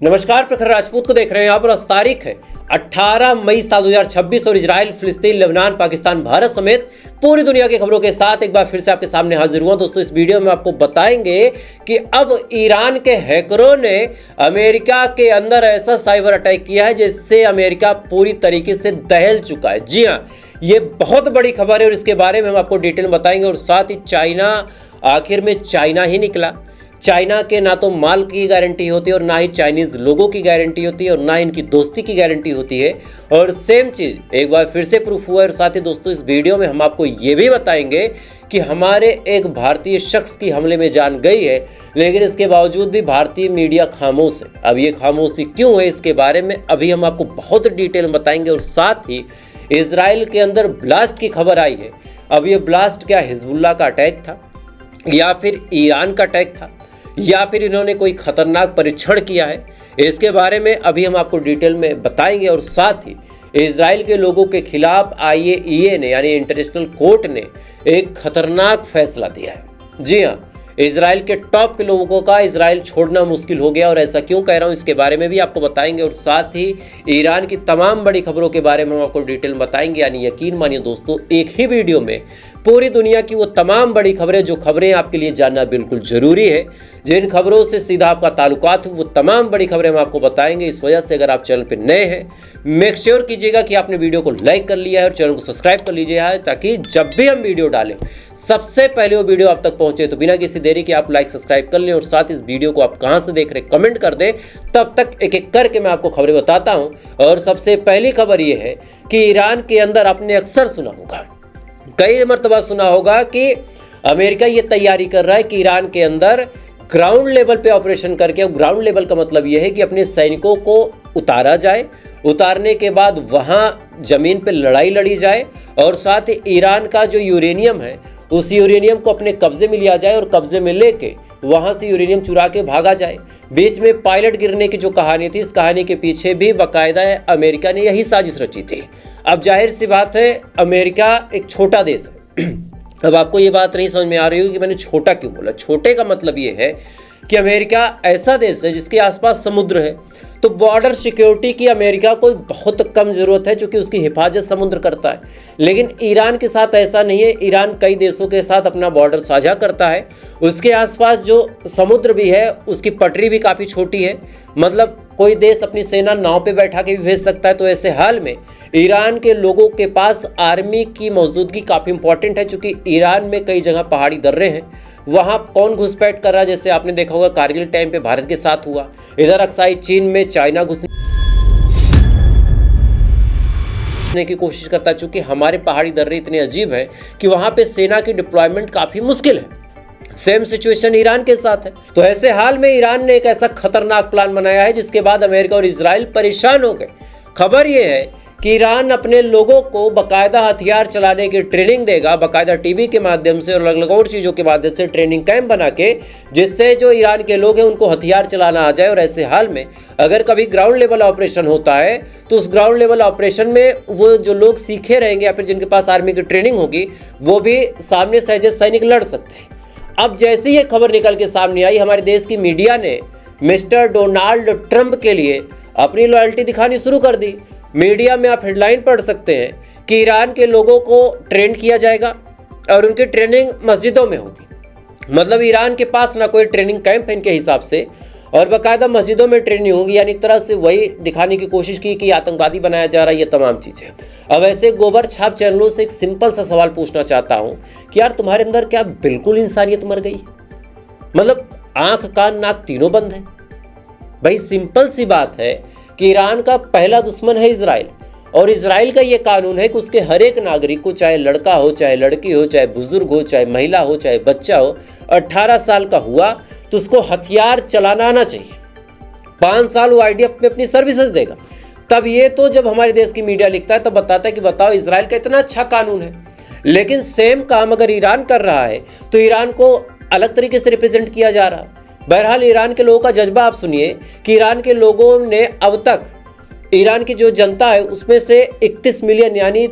नमस्कार, प्रखर राजपूत को देख रहे हैं। यहाँ पर आज तारीख है 18 मई साल 2026 और इजराइल, फिलिस्तीन, लेबनान, पाकिस्तान, भारत समेत पूरी दुनिया की खबरों के साथ एक बार फिर से आपके सामने हाजिर हुआ। दोस्तों, इस वीडियो में आपको बताएंगे कि अब ईरान के हैकरों ने अमेरिका के अंदर ऐसा साइबर अटैक किया है जिससे अमेरिका पूरी तरीके से दहल चुका है। जी हाँ, ये बहुत बड़ी खबर है और इसके बारे में हम आपको डिटेल में बताएंगे। और साथ ही चाइना, आखिर में चाइना ही निकला। चाइना के ना तो माल की गारंटी होती है और ना ही चाइनीज़ लोगों की गारंटी होती है और ना इनकी दोस्ती की गारंटी होती है। और सेम चीज़ एक बार फिर से प्रूफ हुआ है। और साथ ही दोस्तों, इस वीडियो में हम आपको ये भी बताएंगे कि हमारे एक भारतीय शख्स की हमले में जान गई है, लेकिन इसके बावजूद भी भारतीय मीडिया खामोश है। अब ये खामोशी क्यों है, इसके बारे में अभी हम आपको बहुत डिटेल में बताएंगे। और साथ ही इजराइल के अंदर ब्लास्ट की खबर आई है। अब ये ब्लास्ट क्या हिजबुल्लाह का अटैक था या फिर ईरान का अटैक था या फिर इन्होंने कोई खतरनाक परीक्षण किया है, इसके बारे में अभी हम आपको डिटेल में बताएंगे। और साथ ही इजराइल के लोगों के खिलाफ IAEA ने यानी इंटरनेशनल कोर्ट ने एक खतरनाक फैसला दिया है। जी हाँ, इजराइल के टॉप के लोगों का इजराइल छोड़ना मुश्किल हो गया। और ऐसा क्यों कह रहा हूँ, इसके बारे में भी आपको बताएंगे। और साथ ही ईरान की तमाम बड़ी खबरों के बारे में हम आपको डिटेल में बताएंगे। यानी यकीन मानिए दोस्तों, एक ही वीडियो में पूरी दुनिया की वो तमाम बड़ी खबरें, जो खबरें आपके लिए जानना बिल्कुल ज़रूरी है, जिन खबरों से सीधा आपका ताल्लुकात है, वो तमाम बड़ी खबरें हम आपको बताएंगे। इस वजह से अगर आप चैनल पर नए हैं, मेक श्योर कीजिएगा कि आपने वीडियो को लाइक कर लिया है और चैनल को सब्सक्राइब कर लीजिएगा, ताकि जब भी हम वीडियो डालें सबसे पहले वो वीडियो आप तक पहुंचे। तो बिना किसी देरी के आप लाइक सब्सक्राइब कर लें। और साथ इस वीडियो को आप कहां से देख रहे हैं कमेंट कर दें। तब तक एक एक करके मैं आपको खबरें बताता हूं। और सबसे पहली खबर ये है कि ईरान के अंदर आपने अक्सर सुना होगा, कई मरतबा सुना होगा कि अमेरिका ये तैयारी कर रहा है कि ईरान के अंदर ग्राउंड लेवल पे ऑपरेशन करके, ग्राउंड लेवल का मतलब यह है कि अपने सैनिकों को उतारा जाए, उतारने के बाद वहाँ ज़मीन पे लड़ाई लड़ी जाए और साथ ही ईरान का जो यूरेनियम है उस यूरेनियम को अपने कब्जे में लिया जाए और कब्जे में लेके वहाँ से यूरेनियम चुरा के भागा जाए। बीच में पायलट गिरने की जो कहानी थी, इस कहानी के पीछे भी बाकायदा अमेरिका ने यही साजिश रची थी। अब जाहिर सी बात है, अमेरिका एक छोटा देश है। अब आपको ये बात नहीं समझ में आ रही होगी कि मैंने छोटा क्यों बोला। छोटे का मतलब ये है कि अमेरिका ऐसा देश है जिसके आसपास समुद्र है, तो बॉर्डर सिक्योरिटी की अमेरिका को बहुत कम ज़रूरत है, क्योंकि उसकी हिफाजत समुद्र करता है। लेकिन ईरान के साथ ऐसा नहीं है। ईरान कई देशों के साथ अपना बॉर्डर साझा करता है। उसके आसपास जो समुद्र भी है उसकी पटरी भी काफ़ी छोटी है, मतलब कोई देश अपनी सेना नाव पे बैठा के भी भेज सकता है। तो ऐसे हाल में ईरान के लोगों के पास आर्मी की मौजूदगी काफ़ी इंपॉर्टेंट है, क्योंकि ईरान में कई जगह पहाड़ी दर्रे हैं। वहाँ कौन घुसपैठ कर रहा है, जैसे आपने देखा होगा कारगिल टाइम पे भारत के साथ हुआ। इधर अक्साई चीन में चाइना घुसने की कोशिश करता है, चूंकि हमारे पहाड़ी दर्रे इतने अजीब हैं कि वहाँ पे सेना की डिप्लॉयमेंट काफ़ी मुश्किल है। सेम सिचुएशन ईरान के साथ है। तो ऐसे हाल में ईरान ने एक ऐसा खतरनाक प्लान बनाया है जिसके बाद अमेरिका और इजराइल परेशान हो गए। खबर यह है कि ईरान अपने लोगों को बाकायदा हथियार चलाने की ट्रेनिंग देगा, बाकायदा टीवी के माध्यम से और अलग अलग और चीज़ों के माध्यम से ट्रेनिंग कैंप बना के, जिससे जो ईरान के लोग हैं उनको हथियार चलाना आ जाए। और ऐसे हाल में अगर कभी ग्राउंड लेवल ऑपरेशन होता है तो उस ग्राउंड लेवल ऑपरेशन में वो जो लोग सीखे रहेंगे या फिर जिनके पास आर्मी की ट्रेनिंग होगी, वो भी सामने से सैनिक लड़ सकते हैं। अब जैसे ये खबर निकल के सामने आई, हमारे देश की मीडिया ने मिस्टर डोनाल्ड ट्रंप के लिए अपनी लॉयल्टी दिखानी शुरू कर दी। मीडिया में आप हेडलाइन पढ़ सकते हैं कि ईरान के लोगों को ट्रेन किया जाएगा और उनकी ट्रेनिंग मस्जिदों में होगी। मतलब ईरान के पास ना कोई ट्रेनिंग कैंप है इनके हिसाब से, और बाकायदा मस्जिदों में ट्रेनिंग होगी। यानी एक तरह से वही दिखाने की कोशिश की कि आतंकवादी बनाया जा रहा है, ये तमाम चीज़ें। अब ऐसे गोबर छाप चैनलों से एक सिंपल सा सवाल पूछना चाहता हूँ कि यार, तुम्हारे अंदर क्या बिल्कुल इंसानियत मर गई? मतलब आँख कान नाक तीनों बंद है। भाई सिंपल सी बात है कि ईरान का पहला दुश्मन है इजराइल, और इजराइल का ये कानून है कि उसके हर एक नागरिक को, चाहे लड़का हो, चाहे लड़की हो, चाहे बुजुर्ग हो, चाहे महिला हो, चाहे बच्चा हो, 18 साल का हुआ तो उसको हथियार चलाना आना चाहिए। 5 साल वो IDF में अपनी सर्विसेज देगा। तब ये तो जब हमारे देश की मीडिया लिखता है तब बताता है कि बताओ इजराइल का इतना अच्छा कानून है। लेकिन सेम काम अगर ईरान कर रहा है तो ईरान को अलग तरीके से रिप्रेजेंट किया जा रहा है। बहरहाल ईरान के लोगों का जज्बा आप सुनिए कि ईरान के लोगों ने अब तक, ईरान की जो जनता है उसमें से 31 मिलियन यानी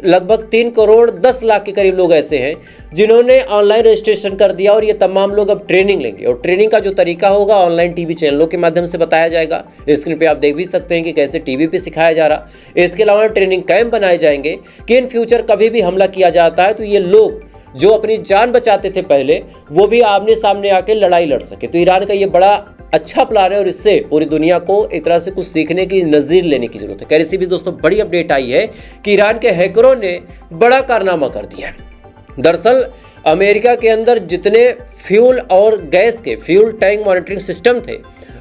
लगभग 3 करोड़ 10 लाख के करीब लोग ऐसे हैं जिन्होंने ऑनलाइन रजिस्ट्रेशन कर दिया और ये तमाम लोग अब ट्रेनिंग लेंगे। और ट्रेनिंग का जो तरीका होगा ऑनलाइन टीवी चैनलों के माध्यम से बताया जाएगा। स्क्रीन पे आप देख भी सकते हैं कि कैसे टीवी पे सिखाया जा रहा। इसके अलावा ट्रेनिंग कैंप बनाए जाएंगे कि इन फ्यूचर कभी भी हमला किया जाता है तो ये लोग जो अपनी जान बचाते थे पहले, वो भी आमने सामने आके लड़ाई लड़ सके। तो ईरान का ये बड़ा अच्छा प्लान है और इससे पूरी दुनिया को एक तरह से कुछ सीखने की, नज़ीर लेने की जरूरत है। खैर, इसी भी दोस्तों बड़ी अपडेट आई है कि ईरान के हैकरों ने बड़ा कारनामा कर दिया है। दरअसल अमेरिका के अंदर जितने फ्यूल और गैस के फ्यूल टैंक मॉनिटरिंग सिस्टम थे,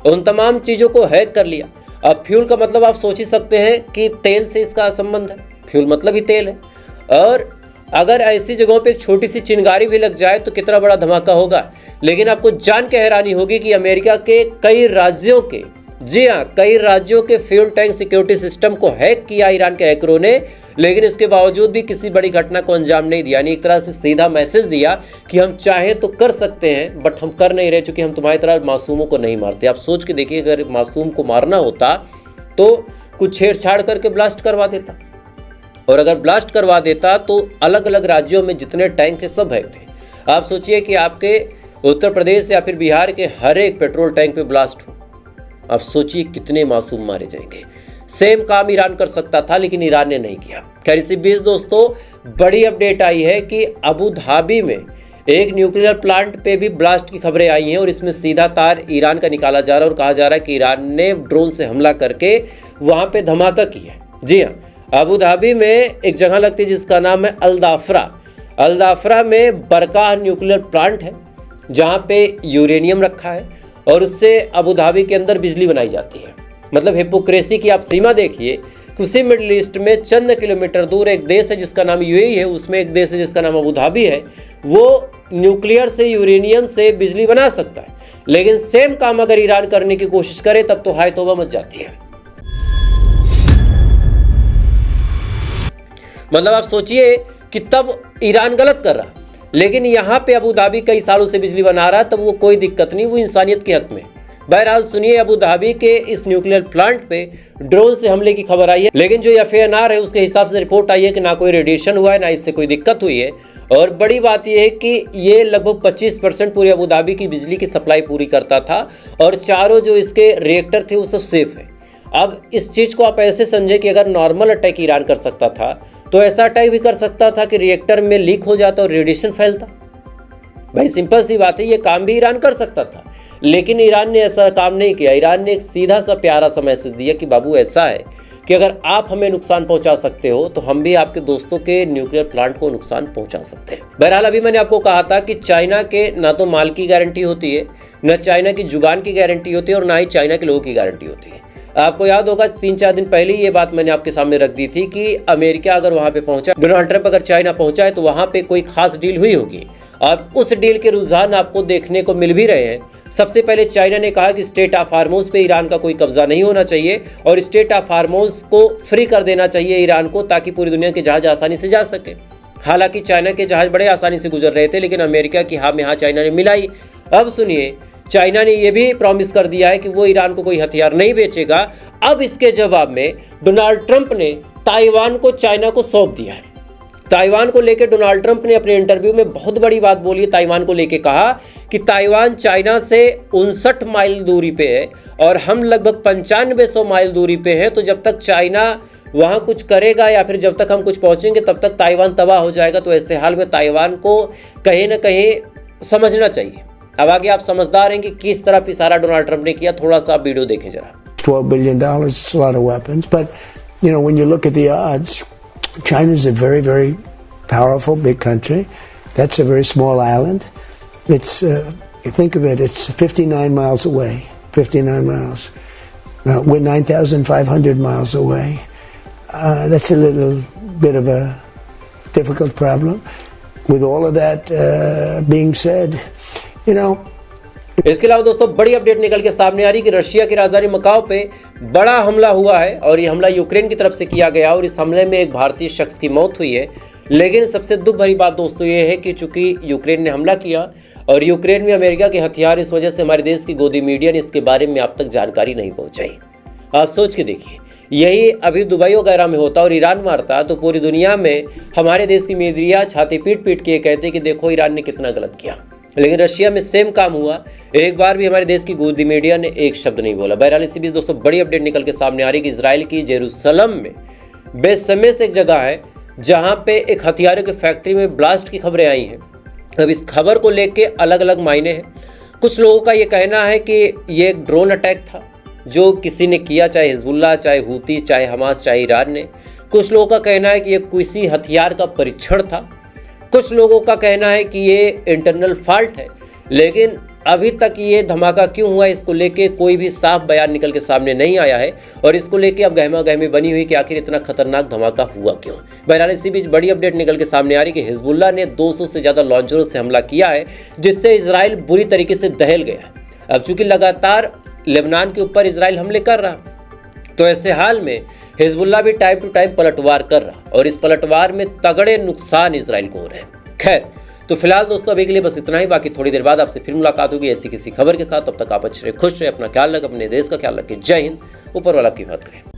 उन तमाम चीज़ों को हैक कर लिया। अब फ्यूल का मतलब आप सोच ही सकते हैं कि तेल से इसका संबंध है। फ्यूल मतलब ही तेल है, और अगर ऐसी जगहों पे एक छोटी सी चिंगारी भी लग जाए तो कितना बड़ा धमाका होगा। लेकिन आपको जान के हैरानी होगी कि अमेरिका के कई राज्यों के, जी हाँ, कई राज्यों के फ्यूल टैंक सिक्योरिटी सिस्टम को हैक किया ईरान के हैकरों ने, लेकिन इसके बावजूद भी किसी बड़ी घटना को अंजाम नहीं दिया। यानी एक तरह से सीधा मैसेज दिया कि हम चाहे तो कर सकते हैं, बट हम कर नहीं रहे, क्योंकि हम तुम्हारी तरह मासूमों को नहीं मारते। आप सोच के देखिए, अगर मासूम को मारना होता तो कुछ छेड़छाड़ करके ब्लास्ट करवा देता, और अगर ब्लास्ट करवा देता तो अलग अलग राज्यों में जितने टैंक है सब हैक थे। आप सोचिए कि आपके उत्तर प्रदेश या फिर बिहार के हर एक पेट्रोल टैंक पे ब्लास्ट हो, आप सोचिए कितने मासूम मारे जाएंगे। सेम काम ईरान कर सकता था, लेकिन ईरान ने नहीं किया। खैर, इसी बीच दोस्तों बड़ी अपडेट आई है कि अबू धाबी में एक न्यूक्लियर प्लांट पे भी ब्लास्ट की खबरें आई हैं, और इसमें सीधा तार ईरान का निकाला जा रहा है और कहा जा रहा है कि ईरान ने ड्रोन से हमला करके वहाँ पे धमाका किया है। जी हाँ, अबू धाबी में एक जगह लगती है जिसका नाम है अल-दाफरा। अल-दाफरा में बरकाह न्यूक्लियर प्लांट है जहाँ पे यूरेनियम रखा है, और उससे अबू धाबी के अंदर बिजली बनाई जाती है। मतलब हिपोक्रेसी की आप सीमा देखिए। उसी मिडिल ईस्ट में चंद किलोमीटर दूर एक देश है जिसका नाम यूएई है, उसमें एक देश है जिसका नाम अबू धाबी है। वो न्यूक्लियर से, यूरेनियम से बिजली बना सकता है, लेकिन सेम काम अगर ईरान करने की कोशिश करे तब तो हाय तौबा मच जाती है। मतलब आप सोचिए कि तब ईरान गलत कर रहा, लेकिन यहाँ पे अबू धाबी कई सालों से बिजली बना रहा, तब वो कोई दिक्कत नहीं, वो इंसानियत के हक में। बहरहाल सुनिए, अबू धाबी के इस न्यूक्लियर प्लांट पे ड्रोन से हमले की खबर आई है, लेकिन जो FANR है उसके हिसाब से रिपोर्ट आई है कि ना कोई रेडिएशन हुआ है, ना इससे कोई दिक्कत हुई है। और बड़ी बात यह है कि ये लगभग 25% पूरे अबू धाबी की बिजली की सप्लाई पूरी करता था, और चारों जो इसके रिएक्टर थे वो सब सेफ है। अब इस चीज़ को आप ऐसे समझे कि अगर नॉर्मल अटैक ईरान कर सकता था, तो ऐसा अटैक भी कर सकता था कि रिएक्टर में लीक हो जाता और रेडिएशन फैलता। भाई सिंपल सी बात है, ये काम भी ईरान कर सकता था, लेकिन ईरान ने ऐसा काम नहीं किया। ईरान ने एक सीधा सा प्यारा सा मैसेज दिया कि बाबू ऐसा है कि अगर आप हमें नुकसान पहुंचा सकते हो तो हम भी आपके दोस्तों के न्यूक्लियर प्लांट को नुकसान पहुंचा सकते हैं। बहरहाल अभी मैंने आपको कहा था कि चाइना के ना तो माल की गारंटी होती है, न चाइना की जुबान की गारंटी होती है, और ना ही चाइना के लोगों की गारंटी होती है। आपको याद होगा 3-4 दिन पहले ये बात मैंने आपके सामने रख दी थी कि अमेरिका अगर वहां पे पहुंचा, डोनाल्ड ट्रंप अगर चाइना पहुंचा है तो वहां पे कोई खास डील हुई होगी। अब उस डील के रुझान आपको देखने को मिल भी रहे हैं। सबसे पहले चाइना ने कहा कि स्टेट ऑफ हार्मोज पे ईरान का कोई कब्जा नहीं होना चाहिए, और स्टेट ऑफ हार्मोज को फ्री कर देना चाहिए ईरान को, ताकि पूरी दुनिया के जहाज आसानी से जा सके। हालांकि चाइना के जहाज बड़े आसानी से गुजर रहे थे, लेकिन अमेरिका की हाँ में हाँ चाइना ने मिलाई। अब सुनिए, चाइना ने यह भी प्रॉमिस कर दिया है कि वो ईरान को कोई हथियार नहीं बेचेगा। अब इसके जवाब में डोनाल्ड ट्रंप ने ताइवान को चाइना को सौंप दिया है। ताइवान को लेकर डोनाल्ड ट्रंप ने अपने इंटरव्यू में बहुत बड़ी बात बोली है। ताइवान को लेकर कहा कि ताइवान चाइना से 59 माइल दूरी पे है और हम लगभग 9500 माइल दूरी पे हैं। तो जब तक चाइना वहाँ कुछ करेगा या फिर जब तक हम कुछ पहुँचेंगे तब तक ताइवान तबाह हो जाएगा। तो ऐसे हाल में ताइवान को कहीं ना कहीं समझना चाहिए। अब आगे आप समझदार हैं कि किस तरह इशारा डोनाल्ड ट्रंप ने किया। थोड़ा सा वीडियो देखें जरा। $12 billion is a lot of weapons, but you know, when you look at the odds, China's a very, very powerful, big country. That's a very small island. It's, you think of it, it's 59 miles away, 59 miles. We're 9,500 miles away. That's a little bit of a difficult problem. With all of that being said, you know, इसके अलावा दोस्तों बड़ी update निकल के सामने आ रही कि Russia की राजधानी मकाओ पे बड़ा हमला हुआ है और ये हमला यूक्रेन की तरफ से किया गया और इस हमले में एक भारतीय शख्स की मौत हुई है। लेकिन सबसे दुख भरी बात दोस्तों ये है कि चूंकि यूक्रेन ने हमला किया और यूक्रेन में अमेरिका के हथियार, इस वजह से हमारे देश की गोदी मीडिया ने इसके बारे में अब तक जानकारी नहीं पहुंचाई। आप सोच के देखिए यही अभी दुबई वगैरह में होता और ईरान मारता तो पूरी दुनिया में हमारे देश की मीडिया छाती पीट पीट के कहते कि देखो ईरान ने कितना गलत किया। लेकिन रशिया में सेम काम हुआ, एक बार भी हमारे देश की गोदी मीडिया ने एक शब्द नहीं बोला। बहरहाल इसी बीच दोस्तों बड़ी अपडेट निकल के सामने आ रही कि इजराइल की जेरूसलम में बेसमेस एक जगह है जहां पे एक हथियारों की फैक्ट्री में ब्लास्ट की खबरें आई हैं। अब इस खबर को लेके अलग अलग मायने हैं। कुछ लोगों का ये कहना है कि ये एक ड्रोन अटैक था जो किसी ने किया, चाहे हिजबुल्लाह, चाहे हूती, चाहे हमास, चाहे ईरान ने। कुछ लोगों का कहना है कि ये किसी हथियार का परीक्षण था। कुछ लोगों का कहना है कि ये इंटरनल फॉल्ट है। लेकिन अभी तक ये धमाका क्यों हुआ इसको लेके कोई भी साफ बयान निकल के सामने नहीं आया है और इसको लेके अब गहमा गहमी बनी हुई कि आखिर इतना खतरनाक धमाका हुआ क्यों। बहरहाल इसी बीच बड़ी अपडेट निकल के सामने आ रही कि हिजबुल्लाह ने 200 से ज़्यादा लॉन्चरों से हमला किया है जिससे इजराइल बुरी तरीके से दहल गया। अब चूंकि लगातार लेबनान के ऊपर इजराइल हमले कर रहा तो ऐसे हाल में हिजबुल्लाह भी टाइम टू टाइम पलटवार कर रहा और इस पलटवार में तगड़े नुकसान इजराइल को हो रहे हैं। खैर तो फिलहाल दोस्तों अभी के लिए बस इतना ही। बाकी थोड़ी देर बाद आपसे फिर मुलाकात होगी ऐसी किसी खबर के साथ। तब तक आप अच्छे रहे, खुश रहे, अपना ख्याल रखें, अपने देश का ख्याल रखें। जय हिंद, ऊपर वाला आपकी बात करें।